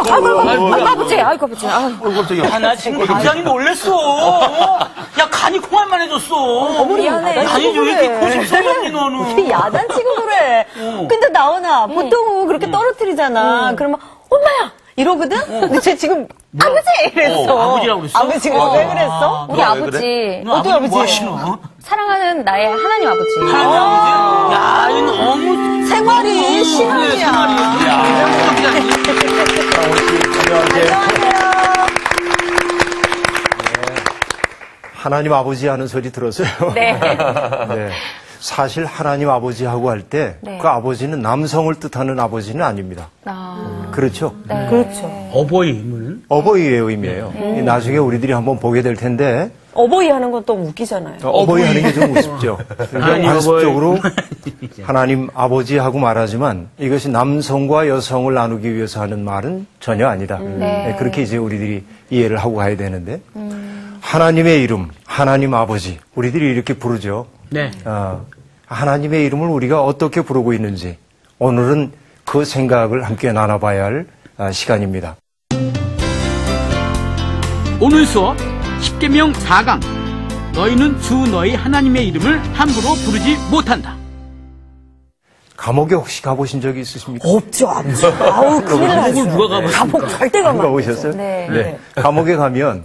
아버지. 갑자기. 나 지금 굉장히 놀랬어. 야, 간이 콩알만 해줬어. 미안해. 아니, 왜 이렇게 고집스럽니, 너는? 야단치고 그래. 근데 나오나 보통은 그렇게 떨어뜨리잖아. 그러면 엄마야 이러거든. 근데 쟤 지금 아버지 이랬어. 아버지라고 그랬어? 아버지가 왜 그랬어? 우리 아버지. 너 아버지 뭐 하시노? 사랑하는 나의 하나님 아버지. 하나님 아버지? 야, 이거 너무. 생활이 신앙이야. 생활이. 하나님 아버지 하는 소리 들었어요. 네. 네. 사실 하나님 아버지하고 할 때 그 네. 아버지는 남성을 뜻하는 아버지는 아닙니다. 그렇죠. 네. 그렇죠. 어버이는? 어버이의 의미예요. 나중에 우리들이 한번 보게 될 텐데 어버이 하는 건 또 웃기잖아요. 어버이 하는 게 좀 우습죠. 하나님 관습적으로 하나님 아버지하고 말하지만 이것이 남성과 여성을 나누기 위해서 하는 말은 전혀 아니다. 네, 그렇게 이제 우리들이 이해를 하고 가야 되는데 하나님의 이름, 하나님 아버지 우리들이 이렇게 부르죠. 네. 하나님의 이름을 우리가 어떻게 부르고 있는지 오늘은 그 생각을 함께 나눠봐야 할 시간입니다. 오늘 수업 10계명 4강 너희는 주 너희 하나님의 이름을 함부로 부르지 못한다. 감옥에 혹시 가보신 적이 있으십니까? 없죠. 아우 큰일 나죠. 누가 가봤습니까? 감옥 절대 가면 안 되죠. 가보셨어요? 네. 감옥에 가면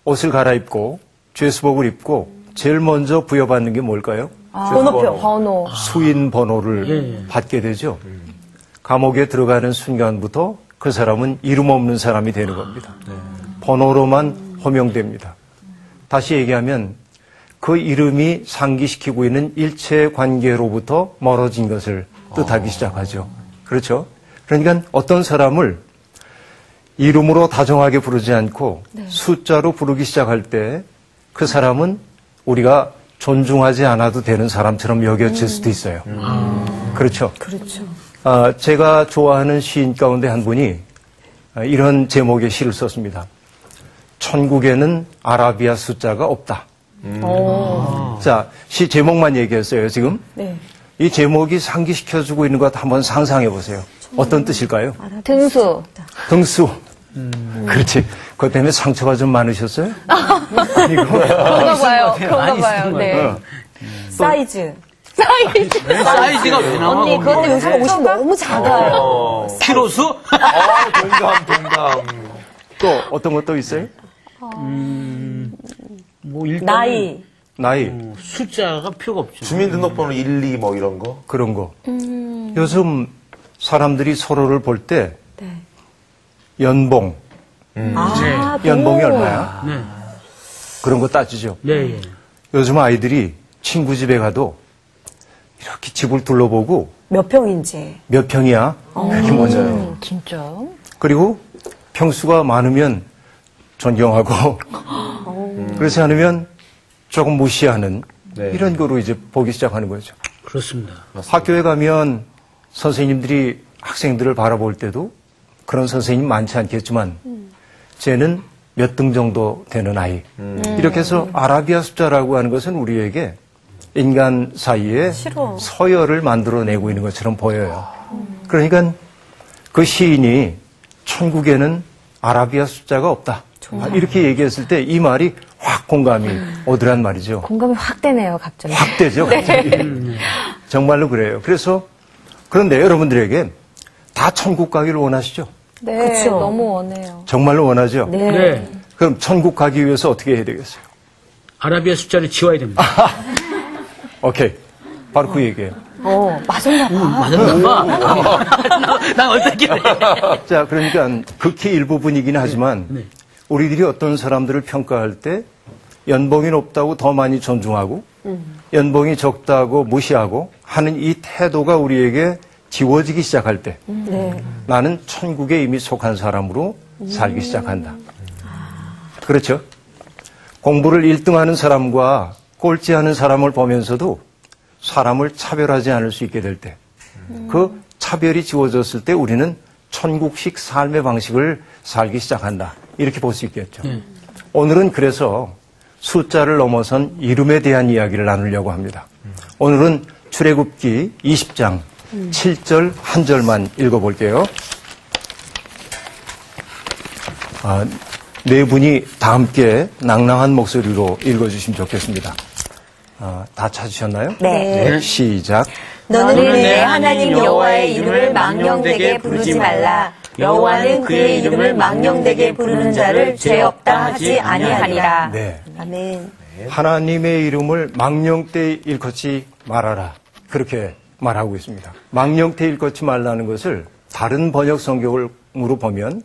옷을 갈아입고 죄수복을 입고 제일 먼저 부여받는 게 뭘까요? 번호. 수인 번호를 받게 되죠. 감옥에 들어가는 순간부터 그 사람은 이름 없는 사람이 되는 겁니다. 번호로만 호명됩니다. 다시 얘기하면 그 이름이 상기시키고 있는 일체 관계로부터 멀어진 것을 뜻하기 시작하죠. 그렇죠? 그러니까 어떤 사람을 이름으로 다정하게 부르지 않고 숫자로 부르기 시작할 때 그 사람은 우리가 존중하지 않아도 되는 사람처럼 여겨질 수도 있어요. 그렇죠? 그렇죠. 제가 좋아하는 시인 가운데 한 분이 이런 제목의 시를 썼습니다. 천국에는 아라비아 숫자가 없다. 자, 시 제목만 얘기했어요, 지금. 네. 이 제목이 상기시켜주고 있는 것 한번 상상해 보세요. 어떤 뜻일까요? 등수. 등수. 그렇지. 그것 때문에 상처가 좀 많으셨어요? 아니고. 그런가 봐요. 네. 사이즈. 사이즈가 왜 나와? 언니 그것 때문에 요즘 옷이 너무 작아요. 키로수? 동감. 또 어떤 것도 있어요? 뭐 일단 나이. 숫자가 필요가 없죠. 주민등록번호 1, 2 뭐 이런 거? 그런 거. 요즘 사람들이 서로를 볼 때 네. 연봉. 연봉이 얼마야? 네. 그런 거 따지죠. 네. 요즘 아이들이 친구 집에 가도 이렇게 집을 둘러보고 몇 평인지. 몇 평이야? 그렇게 먼저요. 진짜? 그리고 평수가 많으면 존경하고 그렇지 않으면 조금 무시하는 이런 거로 이제 보기 시작하는 거죠. 그렇습니다. 학교에 가면 선생님들이 학생들을 바라볼 때도 그런 선생님 많지 않겠지만 쟤는 몇 등 정도 되는 아이. 이렇게 해서 아라비아 숫자라고 하는 것은 우리에게 인간 사이에 싫어. 서열을 만들어내고 있는 것처럼 보여요. 그러니까 그 시인이 천국에는 아라비아 숫자가 없다. 이렇게 얘기했을 때 이 말이 확 공감이 오더란 말이죠. 공감이 확 되네요, 갑자기. 확 되죠, 갑자기. 정말로 그래요. 그래서 그런데 여러분들에게 다 천국 가기를 원하시죠? 네, 그쵸. 너무 원해요. 정말로 원하죠? 네. 네. 그럼 천국 가기 위해서 어떻게 해야 되겠어요? 아라비아 숫자를 지워야 됩니다. 오케이. 바로 그 얘기예요. 맞았나 봐. 맞았나 봐. 난 어떻게 해. 자, 그러니까 극히 일부분이긴 하지만 우리들이 어떤 사람들을 평가할 때 연봉이 높다고 더 많이 존중하고 연봉이 적다고 무시하고 하는 이 태도가 우리에게 지워지기 시작할 때 나는 천국에 이미 속한 사람으로 살기 시작한다. 그렇죠? 공부를 1등하는 사람과 꼴찌하는 사람을 보면서도 사람을 차별하지 않을 수 있게 될 때 그 차별이 지워졌을 때 우리는 천국식 삶의 방식을 살기 시작한다. 이렇게 볼 수 있겠죠. 오늘은 그래서 숫자를 넘어선 이름에 대한 이야기를 나누려고 합니다. 오늘은 출애굽기 20장 7절 한 절만 읽어볼게요. 네 분이 다 함께 낭낭한 목소리로 읽어주시면 좋겠습니다. 다 찾으셨나요? 네. 시작. 너는 내 하나님 여호와의 이름을 망령되게 부르지 말라. 여호와는 그의 이름을 망령되게 부르는 자를 죄 없다 하지 아니하니라. 네. 아멘. 하나님의 이름을 망령되이 일컫지 말아라. 그렇게 말하고 있습니다. 망령되이 일컫지 말라는 것을 다른 번역 성경으로 보면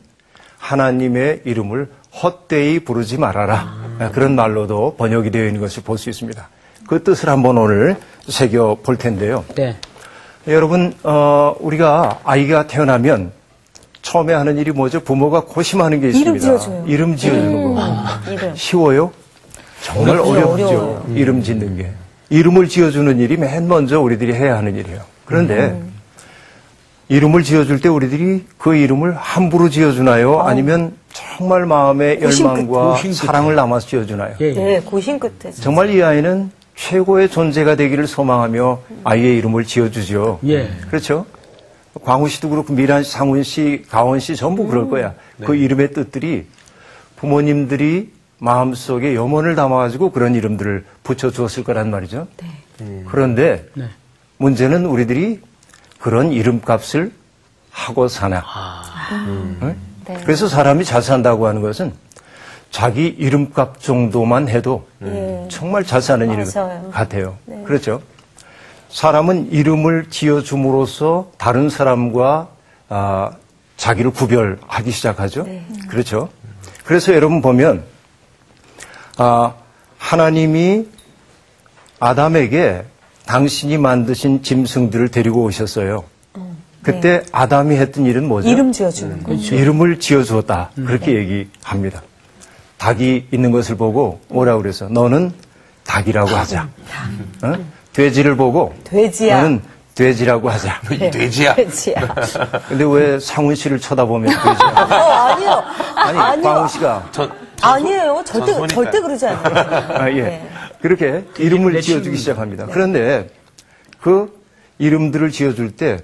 하나님의 이름을 헛되이 부르지 말아라. 그런 말로도 번역이 되어 있는 것을 볼 수 있습니다. 그 뜻을 한번 오늘 새겨 볼 텐데요. 네. 여러분, 우리가 아이가 태어나면 처음에 하는 일이 뭐죠? 부모가 고심하는 게 있습니다. 이름 지어줘요. 이름 지어주는 거. 이름. 쉬워요? 정말 어렵죠. 이름 짓는 게. 이름을 지어주는 일이 맨 먼저 우리들이 해야 하는 일이에요. 그런데 이름을 지어줄 때 우리들이 그 이름을 함부로 지어주나요? 아니면 정말 마음의 열망과 사랑을 담아서 지어주나요? 예, 예. 네, 고심 끝에. 정말 이 아이는 최고의 존재가 되기를 소망하며 아이의 이름을 지어주죠. 예. 그렇죠? 광우 씨도 그렇고 미란 씨, 상훈 씨, 가원 씨 전부 그럴 거야. 그 이름의 뜻들이 부모님들이 마음속에 염원을 담아가지고 그런 이름들을 붙여주었을 거란 말이죠. 그런데 네. 문제는 우리들이 그런 이름값을 하고 사나. 응? 그래서 사람이 잘 산다고 하는 것은 자기 이름값 정도만 해도 정말 잘 사는 일 같아요. 그렇죠? 사람은 이름을 지어줌으로써 다른 사람과 자기를 구별하기 시작하죠. 그렇죠? 그래서 여러분 보면 하나님이 아담에게 당신이 만드신 짐승들을 데리고 오셨어요. 그때 아담이 했던 일은 뭐죠? 이름 지어주는 거. 이름을 지어주었다. 그렇게 얘기합니다. 닭이 있는 것을 보고 뭐라고 그래서 너는 닭이라고 하자. 어? 돼지를 보고 돼지야. 너는 돼지라고 하자. 돼지야. 돼지야. 근데 왜 상훈 씨를 쳐다보면 돼지야? 아니요. 아니, 아니요. 광훈 씨가 아니에요. 절대 전소니까요. 그러지 않아요. 예. 그렇게 이름을 지어주기 시작합니다. 그런데 그 이름들을 지어줄 때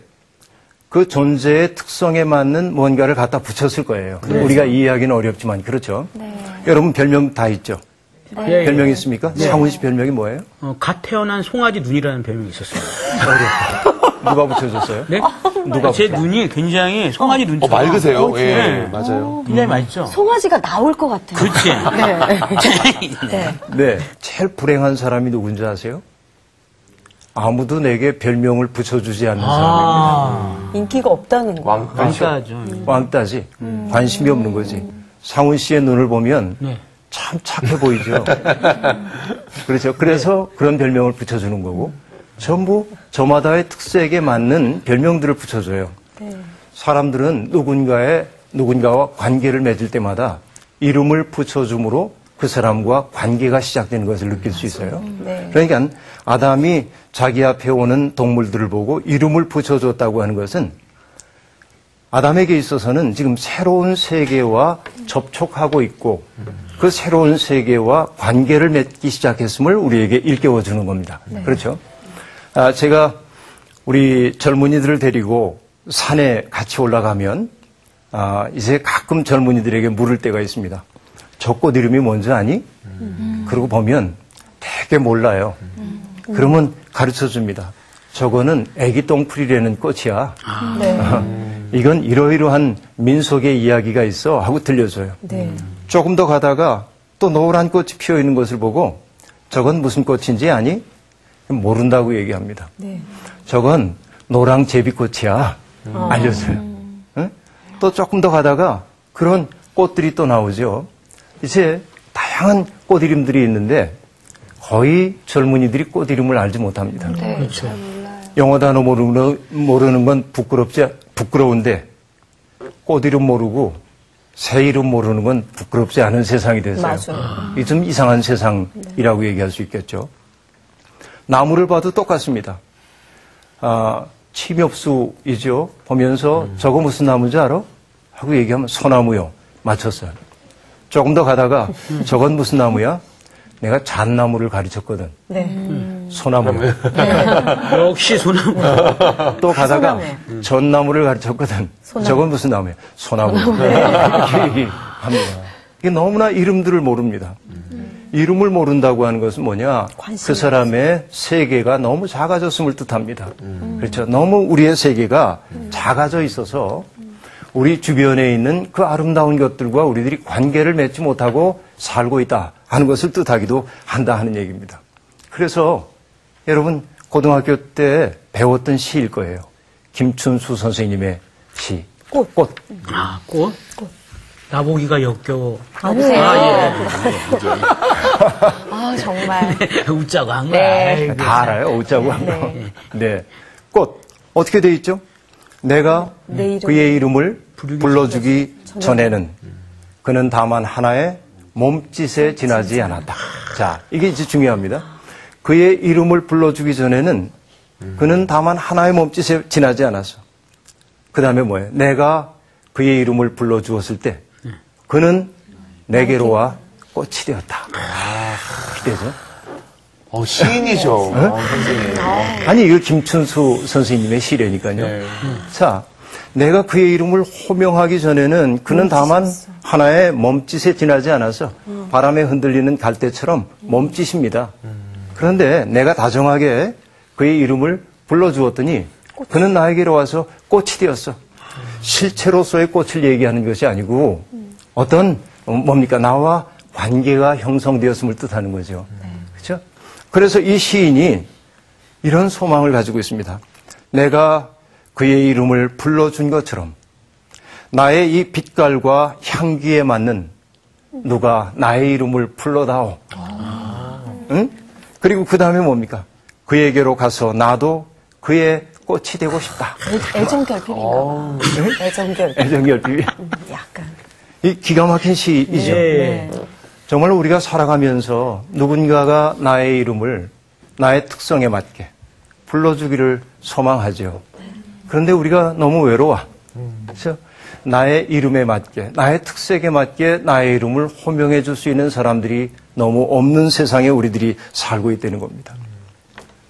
그 존재의 특성에 맞는 뭔가를 갖다 붙였을 거예요. 우리가 이해하기는 어렵지만 그렇죠. 여러분 별명 다 있죠? 예, 예. 별명 있습니까? 상훈 씨 별명이 뭐예요? 갓 태어난 송아지 눈이라는 별명이 있었어요. 누가 붙여줬어요? 네? 누가 제 붙여? 눈이 굉장히 송아지 눈처럼. 맑으세요. 예, 네. 맞아요. 굉장히 맛있죠? 송아지가 나올 것 같아요. 그렇지. 네. 제일 불행한 사람이 누군지 아세요? 아무도 내게 별명을 붙여주지 않는 사람입니다. 인기가 없다는 거. 왕따죠. 왕따지. 관심이 없는 거지. 상훈 씨의 눈을 보면 네. 참 착해 보이죠. 그렇죠. 그래서 그런 별명을 붙여주는 거고 전부 저마다의 특색에 맞는 별명들을 붙여줘요. 사람들은 누군가와 관계를 맺을 때마다 이름을 붙여줌으로 그 사람과 관계가 시작되는 것을 느낄 수 있어요. 그러니까 아담이 자기 앞에 오는 동물들을 보고 이름을 붙여줬다고 하는 것은 아담에게 있어서는 지금 새로운 세계와 접촉하고 있고 그 새로운 세계와 관계를 맺기 시작했음을 우리에게 일깨워주는 겁니다. 그렇죠? 제가 우리 젊은이들을 데리고 산에 같이 올라가면 이제 가끔 젊은이들에게 물을 때가 있습니다. 저 꽃 이름이 뭔지 아니? 그러고 보면 되게 몰라요. 그러면 가르쳐 줍니다. 저거는 애기 똥풀이라는 꽃이야. 이건 이러이러한 민속의 이야기가 있어 하고 들려줘요. 조금 더 가다가 또 노란 꽃이 피어 있는 것을 보고 저건 무슨 꽃인지 아니? 모른다고 얘기합니다. 저건 노랑 제비꽃이야. 알려줘요. 응? 또 조금 더 가다가 그런 꽃들이 또 나오죠. 이제 다양한 꽃 이름들이 있는데 거의 젊은이들이 꽃 이름을 알지 못합니다. 그렇죠. 영어 단어 모르는 건 부끄러운데 꽃 이름 모르고 새 이름 모르는 건 부끄럽지 않은 세상이 됐어요. 이게 좀 이상한 세상이라고 얘기할 수 있겠죠. 나무를 봐도 똑같습니다. 침엽수이죠. 보면서 저거 무슨 나무인지 알아? 하고 얘기하면 소나무요. 맞췄어요. 조금 더 가다가 저건 무슨 나무야? 내가 잣나무를 가르쳤거든. 소나무. 역시 소나무. 또 가다가 전나무를 가르쳤거든. 저건 무슨 나무야? 소나무. 이렇게 합니다. 이게 너무나 이름들을 모릅니다. 이름을 모른다고 하는 것은 뭐냐? 그 사람의 세계가 너무 작아졌음을 뜻합니다. 그렇죠. 너무 우리의 세계가 작아져 있어서 우리 주변에 있는 그 아름다운 것들과 우리들이 관계를 맺지 못하고 살고 있다 하는 것을 뜻하기도 한다 하는 얘기입니다. 그래서 여러분 고등학교 때 배웠던 시일 거예요. 김춘수 선생님의 시. 꽃. 아, 꽃? 나보기가 역겨워. 아니에요. 예. 정말. 웃자고 한 거야. 네. 아이고. 다 알아요. 웃자고 한 거. 네. 꽃. 어떻게 돼 있죠? 내가 그의 이름을 불러주기 전에는 그는 다만 하나의 몸짓에 지나지 않았다. 자, 이게 이제 중요합니다. 그의 이름을 불러주기 전에는 그는 다만 하나의 몸짓에 지나지 않았어. 그 다음에 뭐예요? 내가 그의 이름을 불러주었을 때 그는 내게로 와 꽃이 되었다. 기대죠? 시인이죠. 선생님. 아니, 이거 김춘수 선생님의 시래니까요. 자, 내가 그의 이름을 호명하기 전에는 그는 다만 하나의 몸짓에 지나지 않아서 바람에 흔들리는 갈대처럼 몸짓입니다. 그런데 내가 다정하게 그의 이름을 불러주었더니 그는 나에게로 와서 꽃이 되었어. 실체로서의 꽃을 얘기하는 것이 아니고 어떤 뭡니까? 나와 관계가 형성되었음을 뜻하는 거죠. 그렇죠? 그래서 이 시인이 이런 소망을 가지고 있습니다. 내가 그의 이름을 불러준 것처럼 나의 이 빛깔과 향기에 맞는 누가 나의 이름을 불러다오. 응? 그리고 그 다음에 뭡니까? 그에게로 가서 나도 그의 꽃이 되고 싶다. 애정결핍인가? 애정결핍. 애정결핍이. 약간. 이 기가 막힌 시이죠. 네. 정말 우리가 살아가면서 누군가가 나의 이름을 나의 특성에 맞게 불러주기를 소망하죠. 그런데 우리가 너무 외로워. 그래서 나의 이름에 맞게, 나의 특색에 맞게 나의 이름을 호명해 줄 수 있는 사람들이 너무 없는 세상에 우리들이 살고 있다는 겁니다.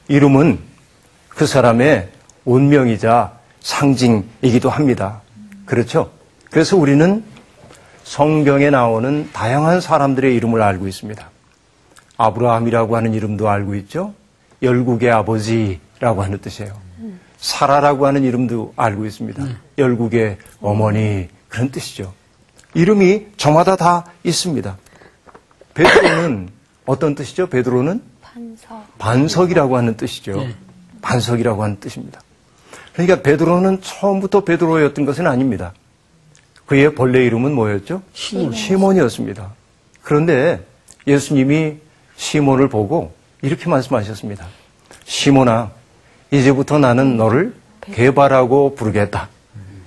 이름은 그 사람의 운명이자 상징이기도 합니다. 그렇죠? 그래서 우리는 성경에 나오는 다양한 사람들의 이름을 알고 있습니다. 아브라함이라고 하는 이름도 알고 있죠. 열국의 아버지라고 하는 뜻이에요. 사라라고 하는 이름도 알고 있습니다. 열국의 어머니, 그런 뜻이죠. 이름이 저마다 다 있습니다. 베드로는 어떤 뜻이죠? 베드로는 반석이라고 하는 뜻이죠. 반석이라고 하는 뜻입니다. 그러니까 베드로는 처음부터 베드로였던 것은 아닙니다. 그의 본래 이름은 뭐였죠? 시몬이었습니다. 그런데 예수님이 시몬을 보고 이렇게 말씀하셨습니다. 시몬아, 이제부터 나는 너를 게바라고 부르겠다.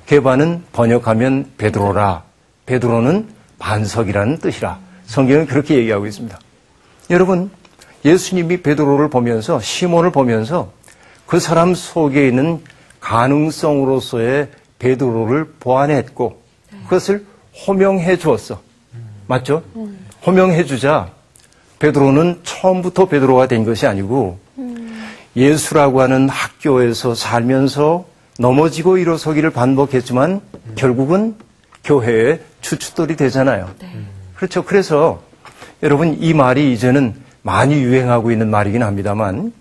게바는 번역하면 베드로라. 베드로는 반석이라는 뜻이라. 성경은 그렇게 얘기하고 있습니다. 여러분, 예수님이 베드로를 보면서, 시몬을 보면서 그 사람 속에 있는 가능성으로서의 베드로를 보완했고 그것을 호명해 주었어. 맞죠? 호명해 주자 베드로는 처음부터 베드로가 된 것이 아니고 예수라고 하는 학교에서 살면서 넘어지고 일어서기를 반복했지만 결국은 교회의 주춧돌이 되잖아요. 그렇죠. 그래서 여러분 이 말이 이제는 많이 유행하고 있는 말이긴 합니다만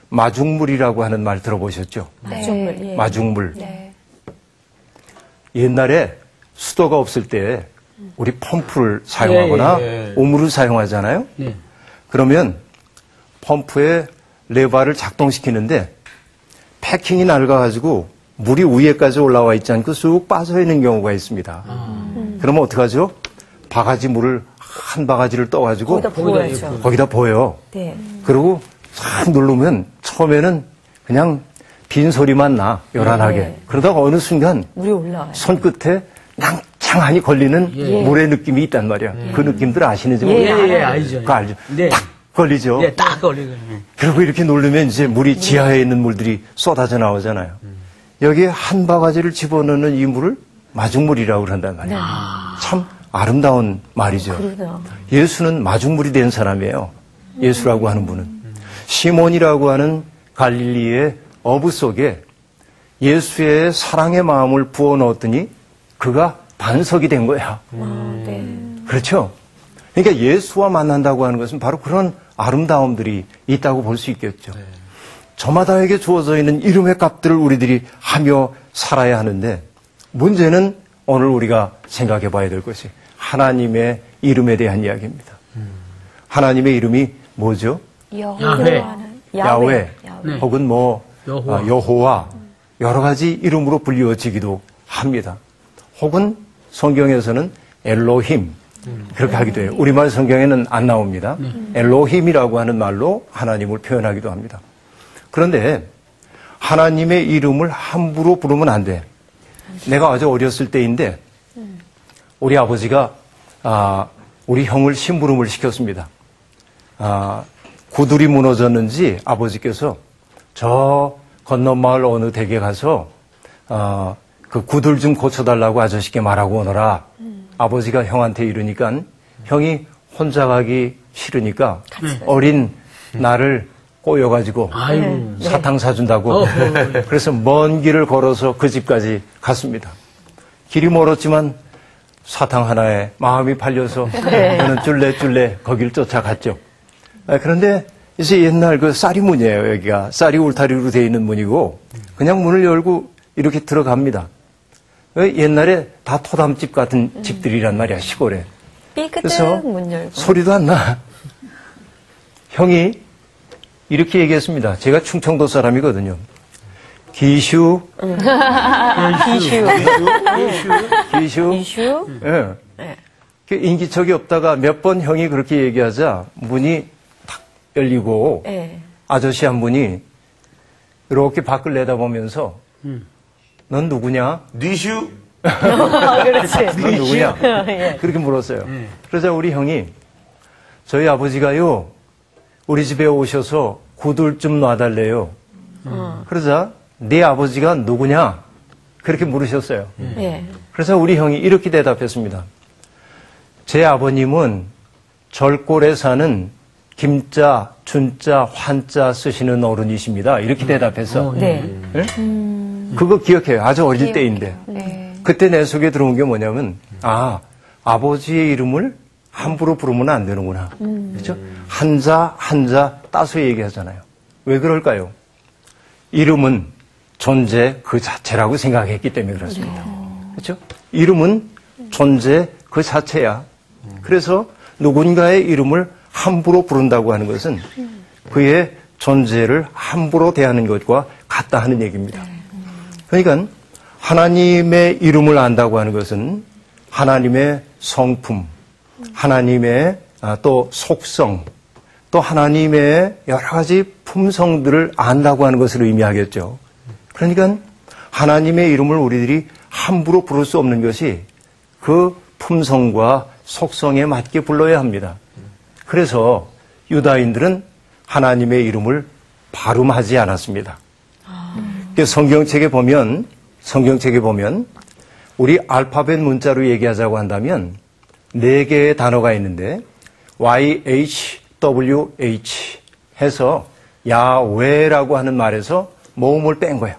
마중물이라고 하는 말 들어보셨죠? 마중물. 예. 마중물. 네. 옛날에 수도가 없을 때 우리 펌프를 사용하거나 오물을 사용하잖아요. 그러면 펌프에 레바를 작동시키는데 패킹이 낡아가지고 물이 위에까지 올라와 있지 않고 쑥 빠져 있는 경우가 있습니다. 그러면 어떡하죠? 바가지 물을 한 바가지를 떠가지고 거기다 부어야죠. 거기다 부어요. 네. 그리고 싹 누르면 처음에는 그냥 빈 소리만 나, 요란하게. 네. 그러다가 어느 순간 물이 올라와요. 손끝에 낭창하니 걸리는 물의 느낌이 있단 말이야. 그 느낌들 아시는지 모르겠어요. 예, 알죠. 그거 알죠? 네. 딱 걸리죠. 예, 딱 걸리고. 그리고 이렇게 누르면 이제 물이 지하에 있는 물들이 쏟아져 나오잖아요. 여기에 한 바가지를 집어넣는 이 물을 마중물이라고 그런단 말이에요. 참 아름다운 말이죠. 그러네요. 예수는 마중물이 된 사람이에요. 예수라고 하는 분은. 시몬이라고 하는 갈릴리의 어부 속에 예수의 사랑의 마음을 부어 넣었더니 그가 반석이 된 거야. 네. 그렇죠? 그러니까 예수와 만난다고 하는 것은 바로 그런 아름다움들이 있다고 볼 수 있겠죠. 저마다에게 주어져 있는 이름의 값들을 우리들이 하며 살아야 하는데 문제는 오늘 우리가 생각해 봐야 될 것이 하나님의 이름에 대한 이야기입니다. 하나님의 이름이 뭐죠? 야훼. 야훼, 네. 혹은 뭐 여호와. 여호와 여러 가지 이름으로 불리워지기도 합니다. 혹은 성경에서는 엘로힘 그렇게 하기도 해요. 우리말 성경에는 안 나옵니다. 엘로힘이라고 하는 말로 하나님을 표현하기도 합니다. 그런데 하나님의 이름을 함부로 부르면 안 돼. 내가 아주 어렸을 때인데 우리 아버지가 우리 형을 심부름을 시켰습니다. 구들이 무너졌는지 아버지께서 저 건너 마을 어느 댁에 가서 그 구들 좀 고쳐달라고 아저씨께 말하고 오너라. 아버지가 형한테 이러니까 형이 혼자 가기 싫으니까 어린 나를 꼬여가지고 아이고. 사탕 사준다고 그래서 먼 길을 걸어서 그 집까지 갔습니다. 길이 멀었지만 사탕 하나에 마음이 팔려서 저는 쫄래쫄래 거길 쫓아갔죠. 그런데 이제 옛날 그 쌀이 문이에요. 여기가 쌀이 울타리로 되어 있는 문이고 그냥 문을 열고 이렇게 들어갑니다. 옛날에 다 토담집 같은 집들이란 말이야, 시골에. 그래서 삐끗 문 열고. 소리도 안 나. 형이 이렇게 얘기했습니다. 제가 충청도 사람이거든요. 기슈. 기슈. 이슈. 예. 네. 그 인기척이 없다가 몇 번 형이 그렇게 얘기하자 문이 탁 열리고 네. 아저씨 한 분이 이렇게 밖을 내다보면서 넌 누구냐? 니슈? 그렇지. 넌 누구냐? 예. 그렇게 물었어요. 그러자 우리 형이 저희 아버지가요 우리 집에 오셔서 구들 좀 놔달래요. 그러자 네 아버지가 누구냐? 그렇게 물으셨어요. 예. 그래서 우리 형이 이렇게 대답했습니다. 제 아버님은 절골에 사는 김자, 준자, 환자 쓰시는 어른이십니다. 이렇게 대답해서. 네. 그거 기억해요. 아주 어릴 때인데. 네. 그때 내 속에 들어온 게 뭐냐면, 아버지의 이름을 함부로 부르면 안 되는구나. 그렇죠? 한자, 한자 따서 얘기하잖아요. 왜 그럴까요? 이름은 존재 그 자체라고 생각했기 때문에 그렇습니다. 그렇죠? 이름은 존재 그 자체야. 그래서 누군가의 이름을 함부로 부른다고 하는 것은 그의 존재를 함부로 대하는 것과 같다 하는 얘기입니다. 그러니까 하나님의 이름을 안다고 하는 것은 하나님의 성품, 하나님의 또 속성, 또 하나님의 여러 가지 품성들을 안다고 하는 것을 의미하겠죠. 그러니까 하나님의 이름을 우리들이 함부로 부를 수 없는 것이 그 품성과 속성에 맞게 불러야 합니다. 그래서 유다인들은 하나님의 이름을 발음하지 않았습니다. 성경책에 보면 우리 알파벳 문자로 얘기하자고 한다면 4개의 단어가 있는데 YHWH 해서 야훼라고 하는 말에서 모음을 뺀 거예요.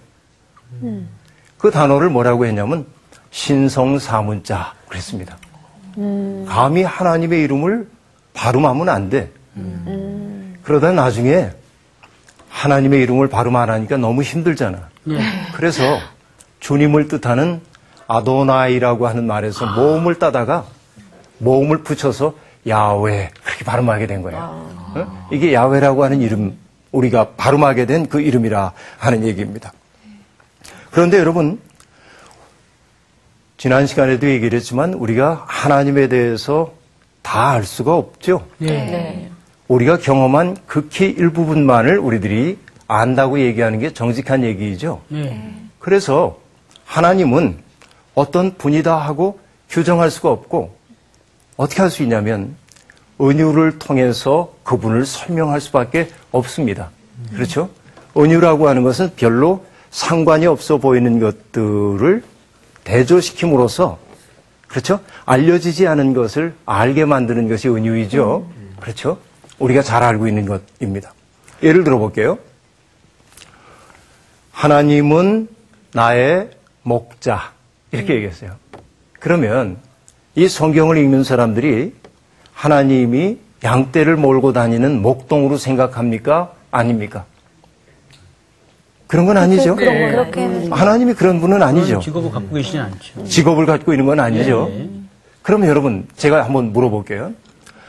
그 단어를 뭐라고 했냐면 신성사문자 그랬습니다. 감히 하나님의 이름을 발음하면 안 돼. 그러다 나중에 하나님의 이름을 발음 안 하니까 너무 힘들잖아. 그래서 주님을 뜻하는 아도나이라고 하는 말에서 모음을 따다가 모음을 붙여서 야훼 그렇게 발음하게 된 거예요. 이게 야훼라고 하는 이름, 우리가 발음하게 된 그 이름이라 하는 얘기입니다. 그런데 여러분, 지난 시간에도 얘기를 했지만 우리가 하나님에 대해서 다 알 수가 없죠. 네. 우리가 경험한 극히 일부분만을 우리들이 안다고 얘기하는 게 정직한 얘기이죠. 그래서 하나님은 어떤 분이다 하고 규정할 수가 없고 어떻게 할 수 있냐면 은유를 통해서 그분을 설명할 수밖에 없습니다. 그렇죠? 은유라고 하는 것은 별로 상관이 없어 보이는 것들을 대조시킴으로써 그렇죠? 알려지지 않은 것을 알게 만드는 것이 은유이죠. 그렇죠? 우리가 잘 알고 있는 것입니다. 예를 들어 볼게요. 하나님은 나의 목자 이렇게 얘기했어요. 그러면 이 성경을 읽는 사람들이 하나님이 양떼를 몰고 다니는 목동으로 생각합니까? 아닙니까? 그런 건 아니죠. 그렇게. 하나님이 그런 분은 아니죠. 직업을 갖고 계시진 않죠. 직업을 갖고 있는 건 아니죠. 그러면 여러분, 제가 한번 물어볼게요.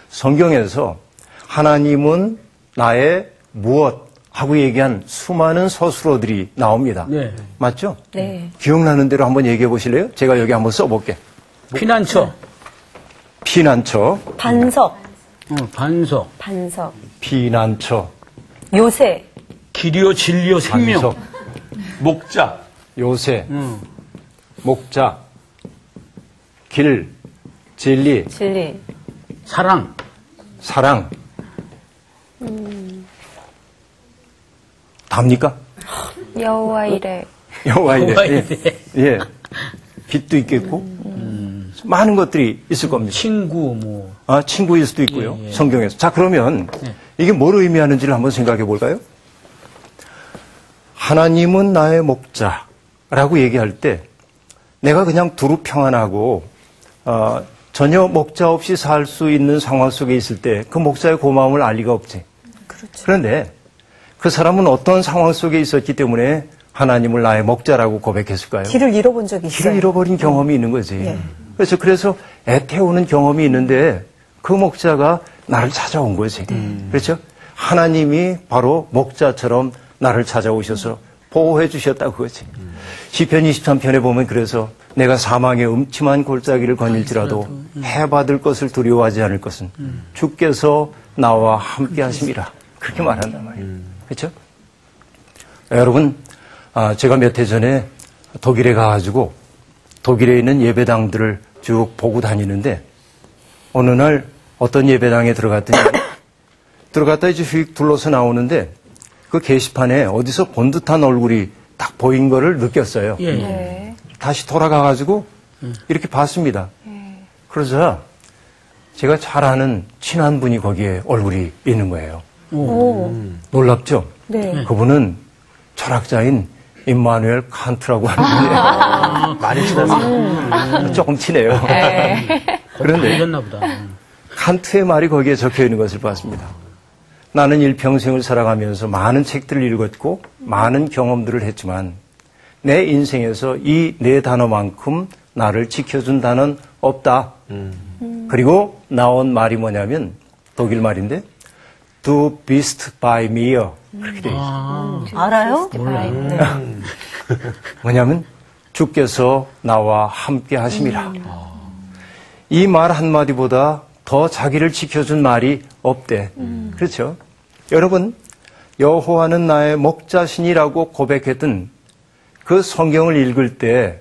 성경에서 하나님은 나의 무엇 하고 얘기한 수많은 서술어들이 나옵니다. 네. 맞죠? 네. 기억나는 대로 한번 얘기해 보실래요? 제가 여기 한번 써볼게. 피난처, 피난처, 반석. 반석, 반석. 피난처, 요새. 길이요, 진리요, 생명. 반석, 목자. 요새, 목자, 길, 진리, 진리. 사랑, 사랑. 답니까? 여호와 이래. 여호와 이래. 여호와 예. 이래. 예. 빛도 있겠고, 많은 것들이 있을 겁니다. 친구, 뭐. 아, 친구일 수도 있고요. 예, 예. 성경에서. 자, 그러면 예. 이게 뭘 의미하는지를 한번 생각해 볼까요? 하나님은 나의 목자라고 얘기할 때 내가 그냥 두루 평안하고 전혀 목자 없이 살 수 있는 상황 속에 있을 때 그 목자의 고마움을 알 리가 없지. 그렇죠. 그런데 그 사람은 어떤 상황 속에 있었기 때문에 하나님을 나의 목자라고 고백했을까요? 길을 잃어본 적이 있어요. 길을 잃어버린 경험이 있는 거지. 예. 그래서 애태우는 경험이 있는데 그 목자가 나를 찾아온 거지. 그렇죠? 하나님이 바로 목자처럼 나를 찾아오셔서 보호해 주셨다 그거지. 시편 23편에 보면 그래서 내가 사망의 음침한 골짜기를 거닐지라도 해받을 것을 두려워하지 않을 것은 주께서 나와 함께 하심이라. 그렇게 말한단 말이에요. 그렇죠? 여러분, 제가 몇 해 전에 독일에 가가지고 독일에 있는 예배당들을 쭉 보고 다니는데 어느 날 어떤 예배당에 들어갔다 이제 휙 둘러서 나오는데 그 게시판에 어디서 본 듯한 얼굴이 딱 보인 거를 느꼈어요. 예. 네. 다시 돌아가가지고 이렇게 봤습니다. 그러자 제가 잘 아는 친한 분이 거기에 얼굴이 있는 거예요. 오. 놀랍죠? 네. 그분은 철학자인 임마누엘 칸트라고 하는데 많이 친하세요. 조금 친해요. 그런데 이랬나 보다. 칸트의 말이 거기에 적혀 있는 것을 봤습니다. 나는 일평생을 살아가면서 많은 책들을 읽었고 많은 경험들을 했지만 내 인생에서 이 네 단어만큼 나를 지켜준 단어는 없다. 그리고 나온 말이 뭐냐면 독일 말인데 Du bist bei mir. 그렇게 돼 있어요. 알아요? 뭐냐면 주께서 나와 함께 하심이라. 이 말 한마디보다 더 자기를 지켜준 말이 없대. 그렇죠? 여러분, 여호와는 나의 목자신이라고 고백했던 그 성경을 읽을 때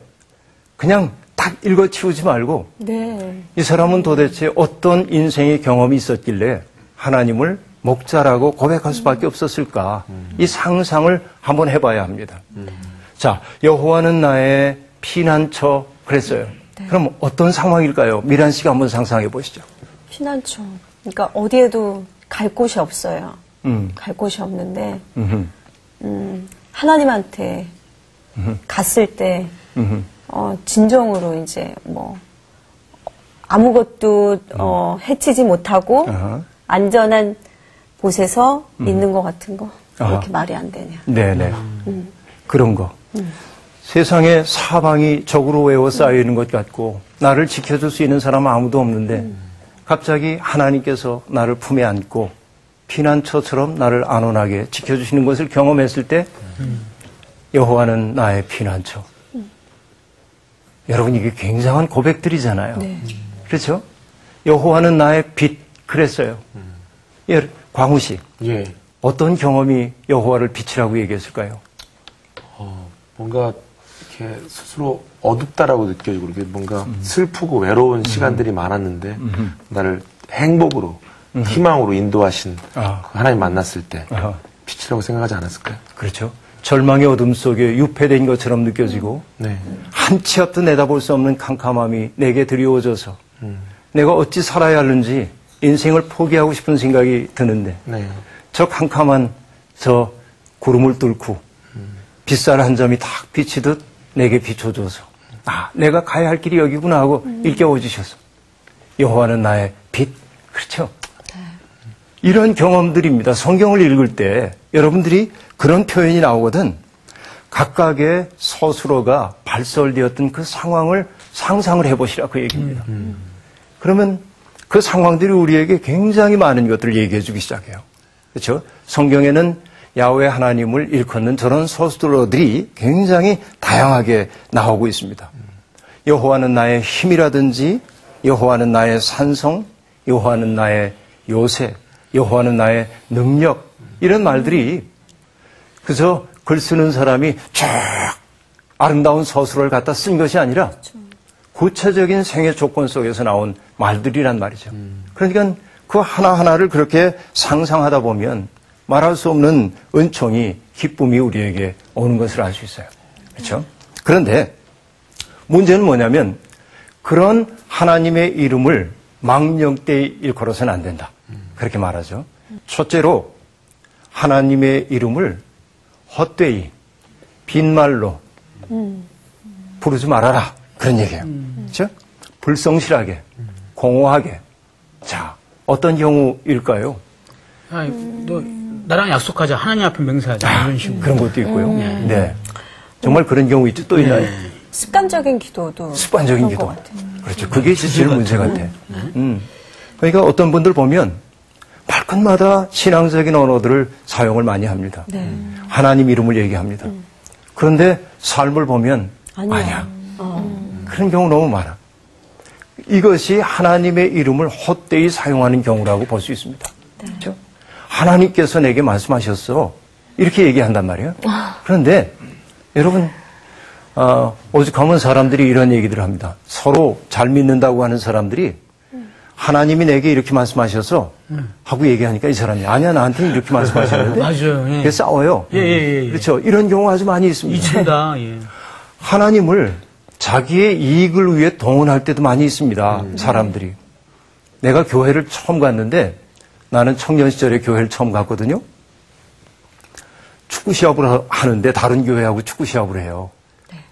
그냥 딱 읽어치우지 말고 네. 이 사람은 도대체 어떤 인생의 경험이 있었길래 하나님을 목자라고 고백할 수밖에 없었을까? 이 상상을 한번 해봐야 합니다. 자, 여호와는 나의 피난처 그랬어요. 그럼 어떤 상황일까요? 미란 씨가 한번 상상해 보시죠. 피난처. 그러니까 어디에도 갈 곳이 없어요. 갈 곳이 없는데 하나님한테 갔을 때 진정으로 이제 뭐 아무것도 해치지 못하고 안전한 곳에서 있는 것 같은 거. 그렇게 말이 안 되냐. 네네. 그런 거. 세상에 사방이 적으로 외워싸여 있는 것 같고 나를 지켜줄 수 있는 사람은 아무도 없는데 갑자기 하나님께서 나를 품에 안고 피난처처럼 나를 안온하게 지켜주시는 것을 경험했을 때 여호와는 나의 피난처. 여러분 이게 굉장한 고백들이잖아요. 네. 그렇죠? 여호와는 나의 빛 그랬어요. 예, 광우 씨. 예. 어떤 경험이 여호와를 빛이라고 얘기했을까요? 뭔가 이렇게 스스로 어둡다라고 느껴지고 이렇게 뭔가 슬프고 외로운 시간들이 많았는데 나를 행복으로 희망으로 인도하신 그 하나님 만났을 때 빛이라고 생각하지 않았을까요? 그렇죠. 절망의 어둠 속에 유폐된 것처럼 느껴지고 네. 한 치 앞도 내다볼 수 없는 캄캄함이 내게 드리워져서 내가 어찌 살아야 하는지 인생을 포기하고 싶은 생각이 드는데 네. 저 캄캄한 저 구름을 뚫고 빗살 한 점이 탁 비치듯 내게 비춰줘서 내가 가야 할 길이 여기구나 하고 일깨워 주셔서 여호와는 나의 빛. 그렇죠? 이런 경험들입니다. 성경을 읽을 때 여러분들이 그런 표현이 나오거든. 각각의 서술어가 발설되었던 그 상황을 상상을 해보시라 그 얘기입니다. 그러면 그 상황들이 우리에게 굉장히 많은 것들을 얘기해 주기 시작해요. 그렇죠? 성경에는 야훼 하나님을 일컫는 저런 서술어들이 굉장히 다양하게 나오고 있습니다. 여호와는 나의 힘이라든지 여호와는 나의 산성, 여호와는 나의 요새, 여호와는 나의 능력 이런 말들이 그저 글 쓰는 사람이 쫙 아름다운 서술을 갖다 쓴 것이 아니라 구체적인 생애 조건 속에서 나온 말들이란 말이죠. 그러니까 그 하나하나를 그렇게 상상하다 보면 말할 수 없는 은총이, 기쁨이 우리에게 오는 것을 알 수 있어요. 그렇죠? 그런데 문제는 뭐냐면 그런 하나님의 이름을 망령되이 일컬어서는 안 된다. 그렇게 말하죠. 첫째로 하나님의 이름을 헛되이, 빈말로 부르지 말아라. 그런 얘기예요. 그렇죠? 불성실하게, 공허하게. 자, 어떤 경우일까요? 너 나랑 약속하자. 하나님 앞에 맹세하자. 이런 식으로. 그런 것도 있고요. 네. 정말 그런 경우 있죠. 또 있나요? 습관적인 기도도 습관적인 그런 기도. 것 같아요. 그렇죠. 그게 제일 문제 같아. 그러니까 어떤 분들 보면 말끝마다 신앙적인 언어들을 사용을 많이 합니다. 하나님 이름을 얘기합니다. 그런데 삶을 보면 아니야. 그런 경우 너무 많아. 이것이 하나님의 이름을 헛되이 사용하는 경우라고 볼 수 있습니다. 그렇죠? 하나님께서 내게 말씀하셨어. 이렇게 얘기한단 말이에요. 그런데 여러분 오죽하면 사람들이 이런 얘기들을 합니다. 서로 잘 믿는다고 하는 사람들이 하나님이 내게 이렇게 말씀하셔서 하고 얘기하니까 이 사람이 아니야 나한테 이렇게 말씀하셨는데 맞아요. 예. 그래서 싸워요. 예. 그렇죠. 이런 경우 아주 많이 있습니다. 있습니다. 예. 하나님을 자기의 이익을 위해 동원할 때도 많이 있습니다. 사람들이. 내가 교회를 처음 갔는데 나는 청년 시절에 교회를 처음 갔거든요. 축구 시합을 하는데 다른 교회하고 축구 시합을 해요.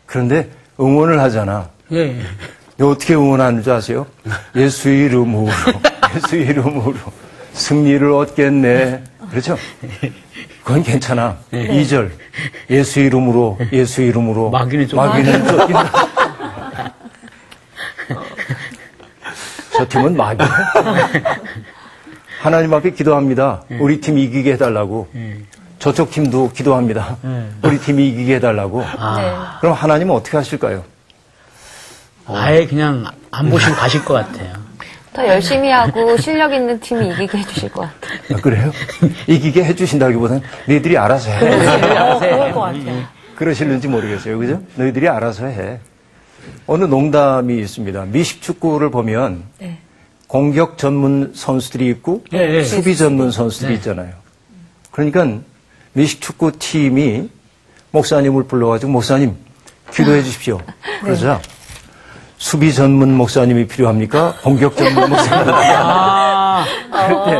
그런데 응원을 하잖아. 예. 어떻게 응원하는 줄 아세요? 예수 이름으로, 예수 이름으로 승리를 얻겠네. 그렇죠? 그건 괜찮아. 2절. 예수 이름으로, 예수 이름으로. 마귀는 좀. 마귀는 쫓기는. 저 팀은 마귀. 하나님 앞에 기도합니다. 우리 팀 이기게 해달라고. 저쪽 팀도 기도합니다. 우리 팀이 이기게 해달라고. 그럼 하나님은 어떻게 하실까요? 아예 그냥 안 보시고 가실 것 같아요. 더 열심히 하고 실력 있는 팀이 이기게 해주실 것 같아요. 아, 그래요? 이기게 해주신다기보다는 너희들이 알아서 해. 그럴 것 같아요. 그러실는지 모르겠어요. 그죠? 너희들이 알아서 해. 어느 농담이 있습니다. 미식축구를 보면 공격 전문 선수들이 있고 수비 전문 선수들이 있잖아요. 그러니까 미식축구 팀이 목사님을 불러가지고 목사님 기도해 주십시오. 그러자 수비 전문 목사님이 필요합니까? 공격 전문 목사님이 필요합니까? 그럴 때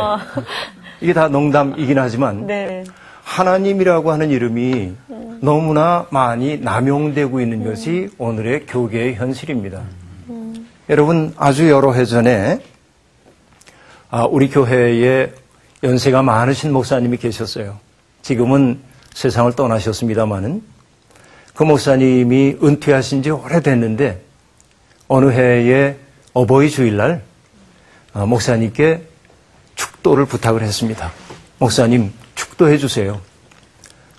이게 다 농담이긴 하지만 하나님이라고 하는 이름이 너무나 많이 남용되고 있는 것이 오늘의 교계의 현실입니다. 여러분 아주 여러 해 전에 우리 교회에 연세가 많으신 목사님이 계셨어요. 지금은 세상을 떠나셨습니다마는 그 목사님이 은퇴하신 지 오래됐는데 어느 해에 어버이 주일날 목사님께 축도를 부탁을 했습니다. 목사님 축도해 주세요.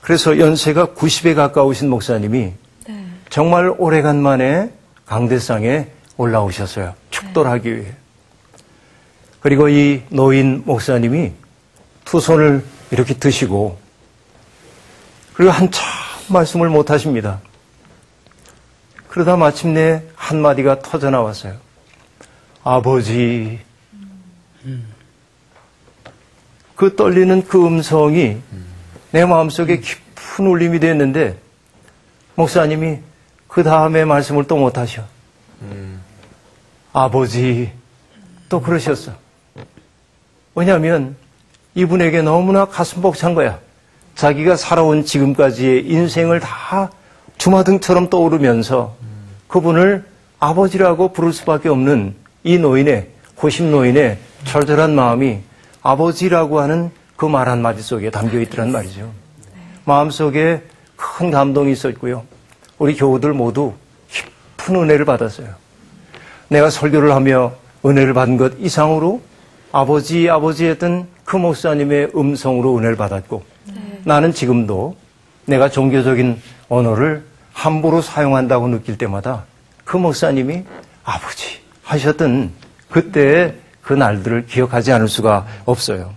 그래서 연세가 90에 가까우신 목사님이 정말 오래간만에 강대상에 올라오셨어요. 축도를 하기 위해. 그리고 이 노인 목사님이 두 손을 이렇게 드시고 그리고 한참 말씀을 못 하십니다. 그러다 마침내 한마디가 터져 나왔어요. 아버지. 그 떨리는 그 음성이 내 마음속에 깊은 울림이 됐는데 목사님이 그 다음에 말씀을 또 못 하셔. 아버지. 또 그러셨어. 왜냐하면 이분에게 너무나 가슴 벅찬 거야. 자기가 살아온 지금까지의 인생을 다 주마등처럼 떠오르면서 그분을 아버지라고 부를 수밖에 없는 이 노인의, 고심 노인의 철저한 마음이 아버지라고 하는 그 말 한마디 속에 담겨 있더란 말이죠. 마음속에 큰 감동이 있었고요. 우리 교우들 모두 깊은 은혜를 받았어요. 내가 설교를 하며 은혜를 받은 것 이상으로 아버지 했던 그 목사님의 음성으로 은혜를 받았고 나는 지금도 내가 종교적인 언어를 함부로 사용한다고 느낄 때마다 그 목사님이 아버지 하셨던 그때의 그 날들을 기억하지 않을 수가 없어요.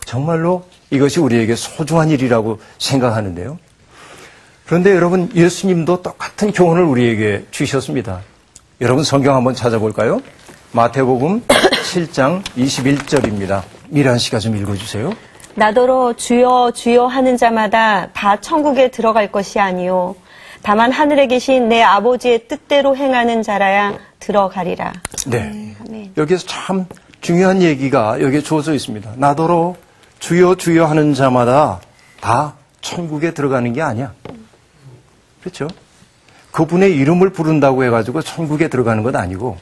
정말로 이것이 우리에게 소중한 일이라고 생각하는데요. 그런데 여러분, 예수님도 똑같은 교훈을 우리에게 주셨습니다. 여러분 성경 한번 찾아볼까요? 마태복음 7장 21절입니다. 미란 씨가 좀 읽어주세요. 나더러 주여 주여 하는 자마다 다 천국에 들어갈 것이 아니요 다만 하늘에 계신 내 아버지의 뜻대로 행하는 자라야 들어가리라. 네. 아멘. 여기서 참 중요한 얘기가 여기에 주어져 있습니다. 나더러 주여 주여 하는 자마다 다 천국에 들어가는 게 아니야. 그렇죠? 그분의 이름을 부른다고 해가지고 천국에 들어가는 건 아니고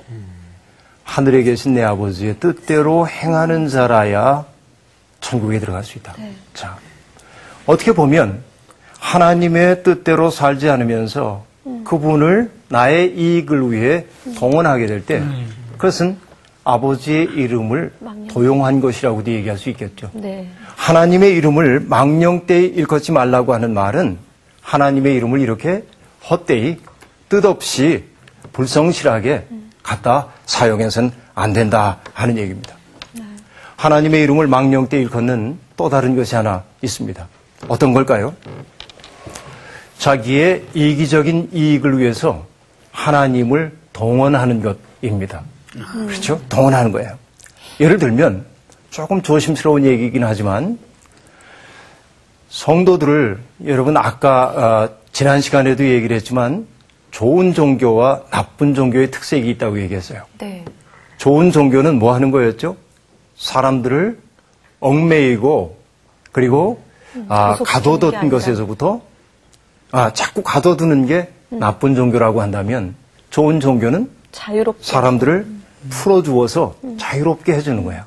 하늘에 계신 내 아버지의 뜻대로 행하는 자라야 천국에 들어갈 수 있다. 네. 자, 어떻게 보면 하나님의 뜻대로 살지 않으면서 그분을 나의 이익을 위해 동원하게 될 때 그것은 아버지의 이름을 도용한 것이라고도 얘기할 수 있겠죠. 네. 하나님의 이름을 망령되이 일컫지 말라고 하는 말은 하나님의 이름을 이렇게 헛되이 뜻없이 불성실하게 갖다 사용해서는 안 된다 하는 얘기입니다. 네. 하나님의 이름을 망령되이 일컫는 또 다른 것이 하나 있습니다. 어떤 걸까요? 자기의 이기적인 이익을 위해서 하나님을 동원하는 것입니다. 그렇죠? 동원하는 거예요. 예를 들면 조금 조심스러운 얘기이긴 하지만 성도들을 여러분 아까 지난 시간에도 얘기를 했지만 좋은 종교와 나쁜 종교의 특색이 있다고 얘기했어요. 네. 좋은 종교는 뭐 하는 거였죠? 사람들을 얽매이고 그리고 가둬뒀던 것에서부터 자꾸 가둬두는 게 나쁜 종교라고 한다면 좋은 종교는 자유롭게. 사람들을 풀어주어서 자유롭게 해주는 거예요.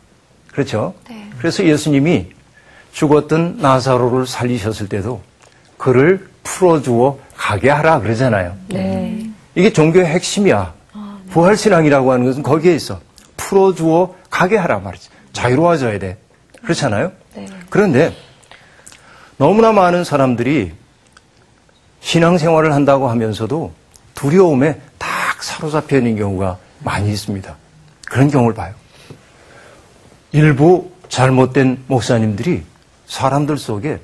그렇죠? 네. 그래서 예수님이 죽었던 나사로를 살리셨을 때도 그를 풀어주어 가게 하라 그러잖아요. 네. 이게 종교의 핵심이야. 부활신앙이라고 하는 것은 거기에 있어. 풀어주어 가게 하라 말이지. 자유로워져야 돼. 그렇잖아요? 네. 그런데 너무나 많은 사람들이 신앙생활을 한다고 하면서도 두려움에 딱 사로잡혀 있는 경우가 많이 있습니다. 그런 경우를 봐요. 일부 잘못된 목사님들이 사람들 속에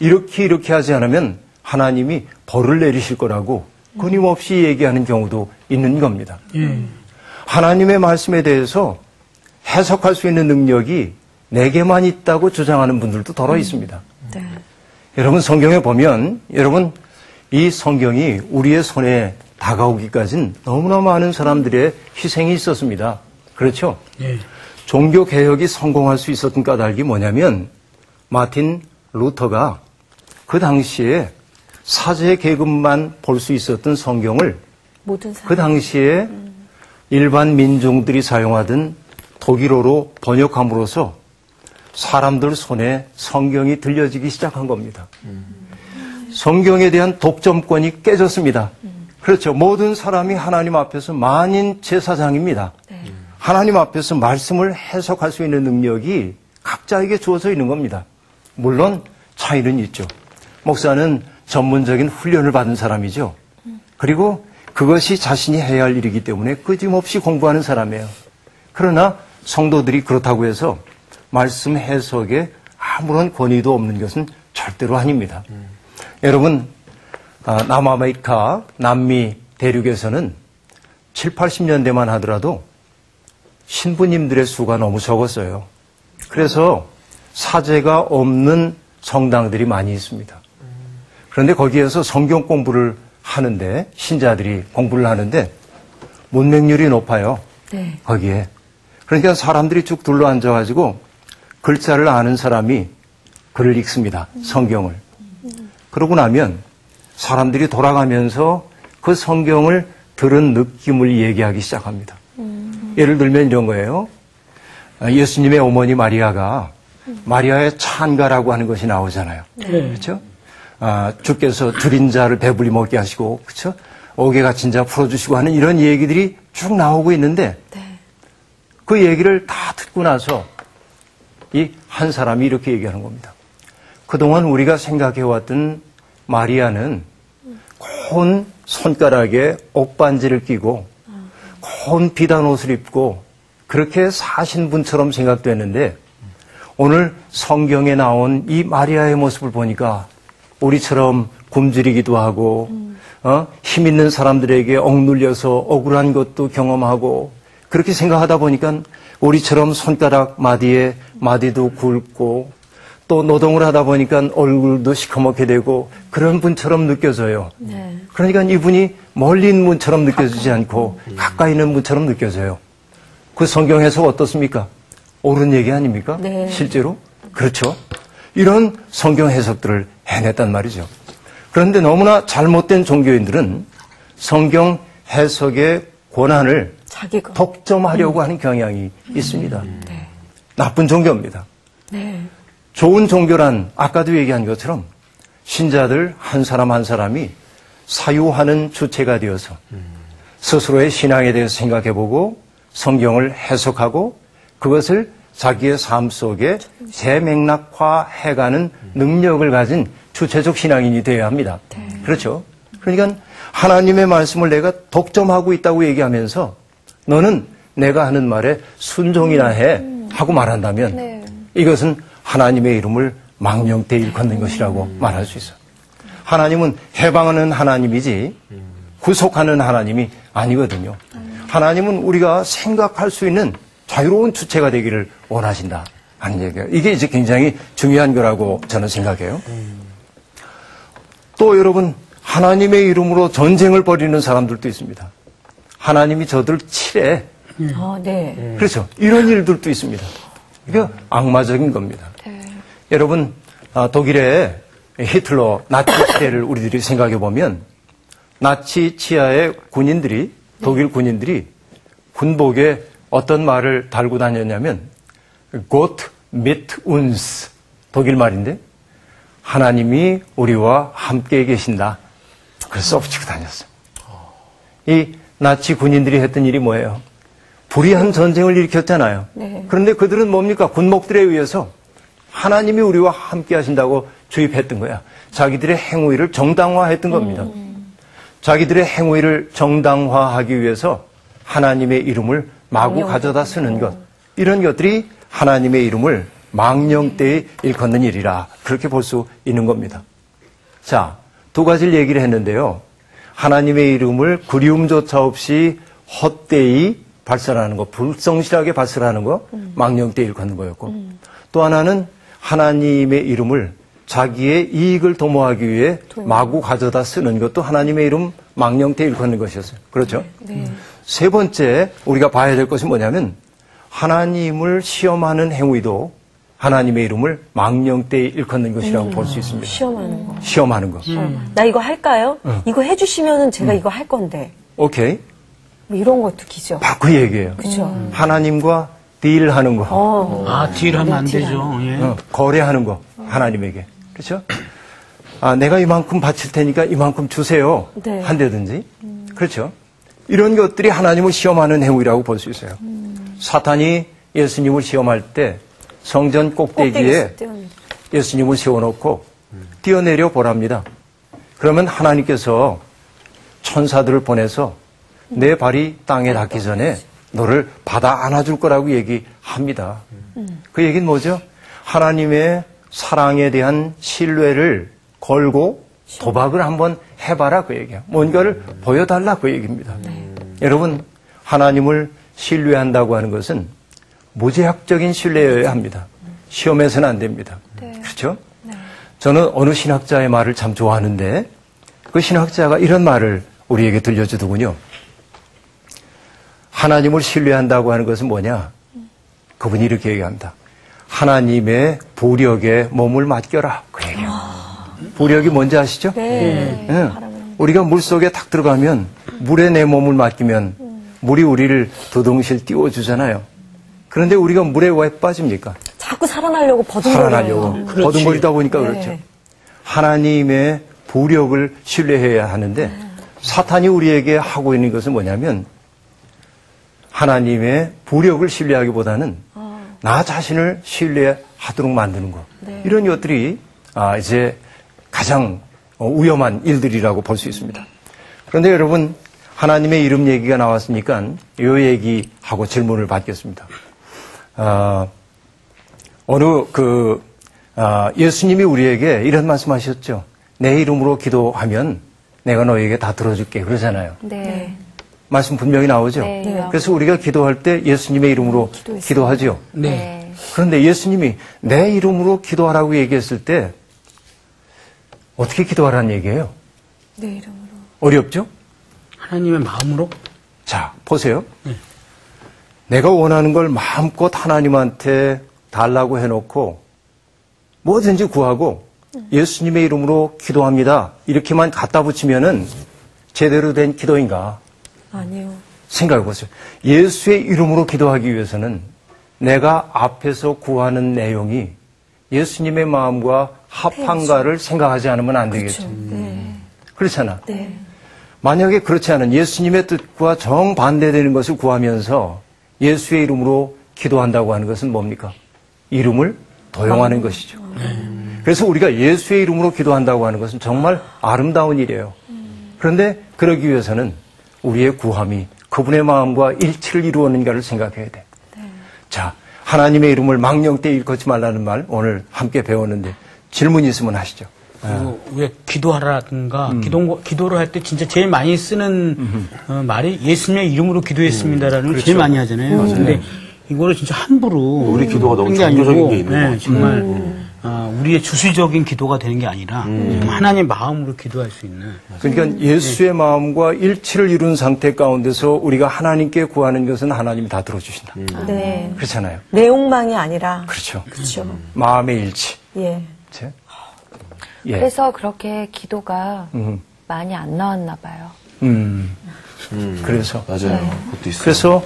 이렇게 하지 않으면 하나님이 벌을 내리실 거라고 끊임없이 얘기하는 경우도 있는 겁니다. 하나님의 말씀에 대해서 해석할 수 있는 능력이 내게만 있다고 주장하는 분들도 더러 있습니다. 네. 여러분 성경에 보면 여러분 이 성경이 우리의 손에 다가오기까지는 너무나 많은 사람들의 희생이 있었습니다. 그렇죠? 예. 종교 개혁이 성공할 수 있었던 까닭이 뭐냐면 마틴 루터가 그 당시에 사제 계급만 볼 수 있었던 성경을 그 당시에 일반 민중들이 사용하던 독일어로 번역함으로써 사람들 손에 성경이 들려지기 시작한 겁니다. 성경에 대한 독점권이 깨졌습니다. 그렇죠. 모든 사람이 하나님 앞에서 만인 제사장입니다. 네. 하나님 앞에서 말씀을 해석할 수 있는 능력이 각자에게 주어져 있는 겁니다. 물론 차이는 있죠. 목사는 전문적인 훈련을 받은 사람이죠. 그리고 그것이 자신이 해야 할 일이기 때문에 끊임없이 공부하는 사람이에요. 그러나 성도들이 그렇다고 해서 말씀 해석에 아무런 권위도 없는 것은 절대로 아닙니다. 여러분 남아메리카, 남미 대륙에서는 7, 80년대만 하더라도 신부님들의 수가 너무 적었어요. 그래서 사제가 없는 성당들이 많이 있습니다. 그런데 거기에서 성경 공부를 하는데 신자들이 공부를 하는데 문맹률이 높아요. 네. 거기에. 그러니까 사람들이 쭉 둘러앉아가지고 글자를 아는 사람이 글을 읽습니다. 성경을. 그러고 나면 사람들이 돌아가면서 그 성경을 들은 느낌을 얘기하기 시작합니다. 예를 들면 이런 거예요. 예수님의 어머니 마리아가 마리아의 찬가라고 하는 것이 나오잖아요. 그렇죠? 주께서 들인 자를 배불리 먹게 하시고, 그렇죠? 옥에 갇힌 자 풀어주시고 하는 이런 얘기들이 쭉 나오고 있는데 그 얘기를 다 듣고 나서 이 한 사람이 이렇게 얘기하는 겁니다. 그동안 우리가 생각해왔던 마리아는 고운 손가락에 옥반지를 끼고 고운 비단 옷을 입고 그렇게 사신 분처럼 생각됐는데 오늘 성경에 나온 이 마리아의 모습을 보니까 우리처럼 굶주리기도 하고 힘 있는 사람들에게 억눌려서 억울한 것도 경험하고 그렇게 생각하다 보니까 우리처럼 손가락 마디에 마디도 굵고 또 노동을 하다 보니까 얼굴도 시커멓게 되고 그런 분처럼 느껴져요. 그러니까 이분이 멀리 있는 분처럼 느껴지지 않고 가까이 있는 분처럼 느껴져요. 그 성경에서 어떻습니까? 옳은 얘기 아닙니까? 네. 실제로? 그렇죠. 이런 성경 해석들을 해냈단 말이죠. 그런데 너무나 잘못된 종교인들은 성경 해석의 권한을 자기가. 독점하려고 하는 경향이 있습니다. 네. 나쁜 종교입니다. 네. 좋은 종교란 아까도 얘기한 것처럼 신자들 한 사람 한 사람이 사유하는 주체가 되어서 스스로의 신앙에 대해서 생각해보고 성경을 해석하고 그것을 자기의 삶 속에 재맥락화해가는 능력을 가진 주체적 신앙인이 되어야 합니다. 그렇죠? 그러니까 하나님의 말씀을 내가 독점하고 있다고 얘기하면서 너는 내가 하는 말에 순종이나 해 하고 말한다면 이것은 하나님의 이름을 망령되이 일컫는 것이라고 말할 수 있어요. 하나님은 해방하는 하나님이지 구속하는 하나님이 아니거든요. 하나님은 우리가 생각할 수 있는 자유로운 주체가 되기를 원하신다 하는 얘기예요. 이게 이제 굉장히 중요한 거라고 저는 생각해요. 또 여러분 하나님의 이름으로 전쟁을 벌이는 사람들도 있습니다. 하나님이 저들 치래. 네. 그렇죠. 이런 일들도 있습니다. 이게 악마적인 겁니다. 여러분 독일의 히틀러 나치 시대를 우리들이 생각해 보면 나치 치하의 군인들이 독일 군인들이 군복에 어떤 말을 달고 다녔냐면 Gott mit uns 독일 말인데 하나님이 우리와 함께 계신다. 그래서 써붙이고 다녔어요. 이 나치 군인들이 했던 일이 뭐예요? 불의한 전쟁을 일으켰잖아요. 네. 그런데 그들은 뭡니까? 군목들에 의해서 하나님이 우리와 함께 하신다고 주입했던 거야. 자기들의 행위를 정당화했던 겁니다. 자기들의 행위를 정당화하기 위해서 하나님의 이름을 마구 가져다 쓰는 것. 이런 것들이 하나님의 이름을 망령되이 일컫는 일이라 그렇게 볼 수 있는 겁니다. 자, 두 가지를 얘기를 했는데요. 하나님의 이름을 그리움조차 없이 헛되이 발설하는 거, 불성실하게 발설하는 거, 망령되이 일컫는 거였고 또 하나는 하나님의 이름을 자기의 이익을 도모하기 위해 마구 가져다 쓰는 것도 하나님의 이름 망령되이 일컫는 것이었어요. 그렇죠? 세 번째 우리가 봐야 될 것이 뭐냐면 하나님을 시험하는 행위도 하나님의 이름을 망령되이 일컫는 것이라고 볼 수 있습니다. 시험하는 거. 시험하는 거. 나 이거 할까요? 이거 해주시면은 제가 이거 할 건데. 오케이. 뭐 이런 것도 기죠. 바로 그 얘기예요. 그죠. 하나님과 딜하는 거. 딜하면 안 되죠. 예. 거래하는 거. 하나님에게. 그렇죠? 내가 이만큼 바칠 테니까 이만큼 주세요. 네. 한다든지. 그렇죠? 이런 것들이 하나님을 시험하는 행위라고 볼 수 있어요. 사탄이 예수님을 시험할 때 성전 꼭대기에 예수님을 세워놓고 뛰어내려 보랍니다. 그러면 하나님께서 천사들을 보내서 내 발이 땅에 닿기 전에 너를 받아 안아줄 거라고 얘기합니다. 그 얘기는 뭐죠? 하나님의 사랑에 대한 신뢰를 걸고 도박을 한번 해봐라 그 얘기야. 뭔가를 보여달라 그 얘기입니다. 여러분 하나님을 신뢰한다고 하는 것은 무제약적인 신뢰여야 합니다. 시험해서는 안 됩니다. 그렇죠? 저는 어느 신학자의 말을 참 좋아하는데 그 신학자가 이런 말을 우리에게 들려주더군요. 하나님을 신뢰한다고 하는 것은 뭐냐? 그분이 이렇게 얘기합니다. 하나님의 부력에 몸을 맡겨라. 그 얘기예요. 부력이 뭔지 아시죠? 네. 응. 우리가 물속에 탁 들어가면 물에 내 몸을 맡기면 물이 우리를 두둥실 띄워주잖아요. 그런데 우리가 물에 왜 빠집니까? 자꾸 살아나려고 버둥거려요. 살아나려고 버둥거리다 보니까 그렇죠. 하나님의 부력을 신뢰해야 하는데 사탄이 우리에게 하고 있는 것은 뭐냐면 하나님의 부력을 신뢰하기보다는 나 자신을 신뢰하도록 만드는 것. 이런 것들이 이제 가장 위험한 일들이라고 볼 수 있습니다. 그런데 여러분, 하나님의 이름 얘기가 나왔으니까 이 얘기하고 질문을 받겠습니다. 예수님이 우리에게 이런 말씀하셨죠. 내 이름으로 기도하면 내가 너에게 다 들어줄게 그러잖아요. 네. 말씀 분명히 나오죠. 네. 그래서 우리가 기도할 때 예수님의 이름으로 기도하죠. 네. 그런데 예수님이 내 이름으로 기도하라고 얘기했을 때 어떻게 기도하라는 얘기예요? 내 이름으로. 어렵죠? 하나님의 마음으로? 자, 보세요. 내가 원하는 걸 마음껏 하나님한테 달라고 해놓고 뭐든지 구하고 예수님의 이름으로 기도합니다. 이렇게만 갖다 붙이면은 제대로 된 기도인가? 아니요. 생각해 보세요. 예수의 이름으로 기도하기 위해서는 내가 앞에서 구하는 내용이 예수님의 마음과 합한가를 생각하지 않으면 안 되겠죠. 네. 그렇잖아. 네. 만약에 그렇지 않은 예수님의 뜻과 정반대되는 것을 구하면서 예수의 이름으로 기도한다고 하는 것은 뭡니까? 이름을 도용하는 것이죠. 그래서 우리가 예수의 이름으로 기도한다고 하는 것은 정말 아름다운 일이에요. 그런데 그러기 위해서는 우리의 구함이 그분의 마음과 일치를 이루었는가를 생각해야 돼. 자, 하나님의 이름을 망령 때 일컫지 말라는 말 오늘 함께 배웠는데 질문이 있으면 하시죠. 그리고 왜 기도하라든가 기도를 할 때 진짜 제일 많이 쓰는 말이 예수님의 이름으로 기도했습니다라는 걸 제일 많이 하잖아요. 근데 이거를 진짜 함부로 우리 기도가 너무 한 게 종교적인 아니고, 게 있는 것 같아요. 정말 우리의 주술적인 기도가 되는 게 아니라 하나님의 마음으로 기도할 수 있는. 그러니까 예수의 마음과 일치를 이룬 상태 가운데서 우리가 하나님께 구하는 것은 하나님이 다 들어주신다. 네. 그렇잖아요. 내용망이 아니라. 그렇죠. 그렇죠. 마음의 일치. 예. 그렇죠? 예. 그래서 그렇게 기도가 음. 많이 안 나왔나 봐요. 그래서. 맞아요. 그것도 있어요. 그래서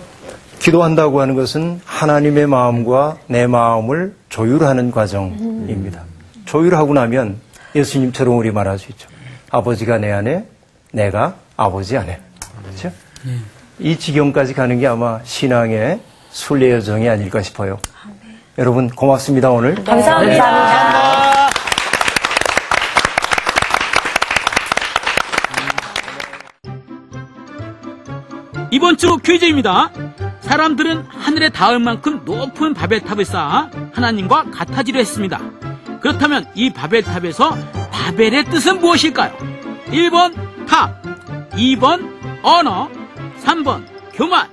기도한다고 하는 것은 하나님의 마음과 내 마음을 조율하는 과정입니다. 조율하고 나면 예수님처럼 우리 말할 수 있죠. 아버지가 내 안에, 내가 아버지 안에. 그렇죠? 이 지경까지 가는 게 아마 신앙의 순례 여정이 아닐까 싶어요. 여러분 고맙습니다 오늘. 감사합니다. 이번 주 퀴즈입니다. 사람들은 하늘에 닿을 만큼 높은 바벨탑을 쌓아 하나님과 같아지려 했습니다. 그렇다면 이 바벨탑에서 바벨의 뜻은 무엇일까요? 1번 탑, 2번 언어, 3번 교만,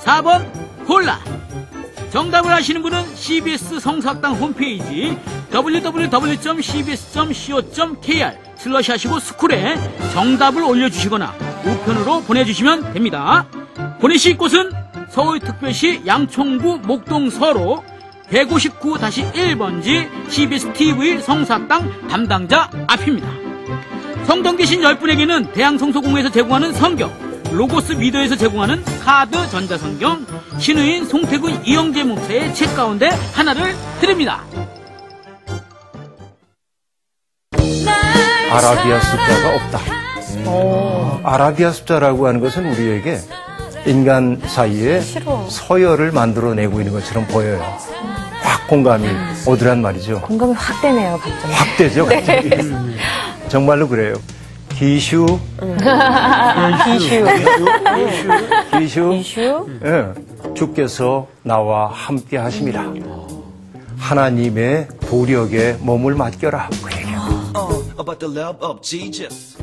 4번 혼란. 정답을 아시는 분은 CBS 성사학당 홈페이지 www.cbs.co.kr/하시고 스쿨에 정답을 올려주시거나 우편으로 보내주시면 됩니다. 보내실 곳은 서울특별시 양천구 목동서로 159-1번지 CBS TV 성사학당 담당자 앞입니다. 성경 계신 10분에게는 대양성소공회에서 제공하는 성경, 로고스 미더에서 제공하는 카드 전자성경, 신의인 송태근 이영재 목사의 책 가운데 하나를 드립니다. 아라비아 숫자가 없다. 아라비아 숫자라고 하는 것은 우리에게 인간 사이에 서열을 만들어내고 있는 것처럼 보여요. 확 공감이 오더란 말이죠. 공감이 확 되네요, 갑자기. 확 되죠, 갑자기. 정말로 그래요. 기슈. 예, 주께서 나와 함께 하심이라. 하나님의 보력에 몸을 맡겨라. 그 얘기예요. About the love of Jesus.